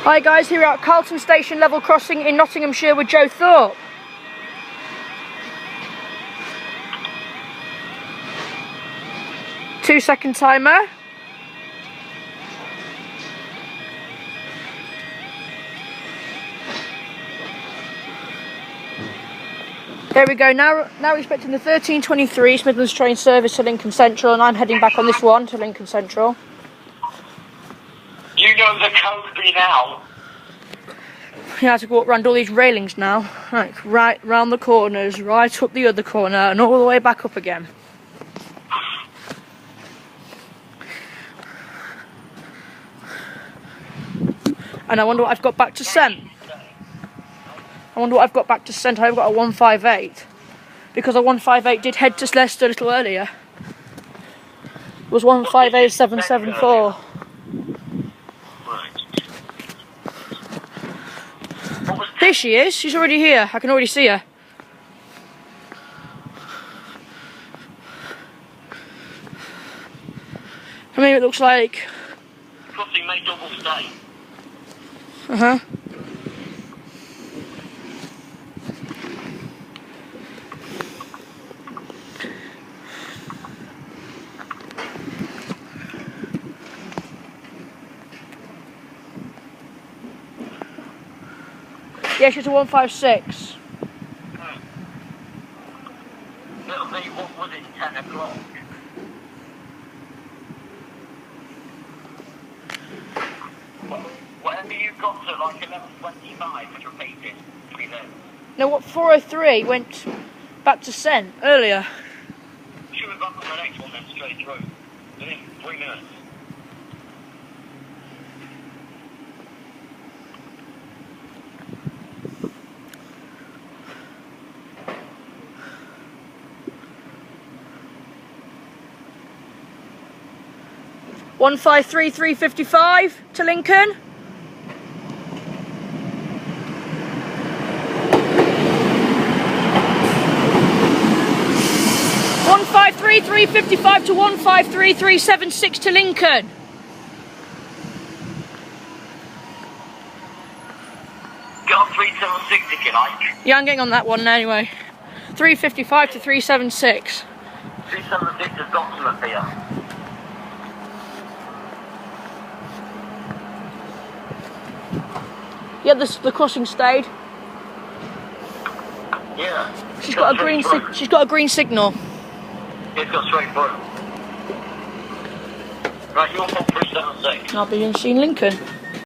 Hi guys, here at Carlton Station level crossing in Nottinghamshire with Joe Thorpe. Two-second timer. There we go, now we're expecting the 13:23 Midlands train service to Lincoln Central, and I'm heading back on this one to Lincoln Central. You know the code by now. You have to walk around all these railings now, like right round the corners, right up the other corner, and all the way back up again. And I wonder what I've got back to send. I have got a 158. Because a 158 did head to Leicester a little earlier. It was 158774. Here she is, she's already here, I can already see her. I mean, it looks like... Crossing may double stay. Uh-huh. Yeah, she's a 156. It'll be, what was it, 10 o'clock? Whatever you got to, like 11:25, which repeated, between them. No, what, 403 went back to Sen earlier. She was back on the next one then, straight through. Within 3 minutes. One 53355 to Lincoln. One 53355 to 153376 to Lincoln. Get on 376 if you like. Yeah, I'm getting on that one anyway. 355 to 376. 376 has got some up here. Yeah, the crossing stayed. Yeah. She's got a green signal. It's got straight through. Right, you're on 376. I'll be in Lincoln.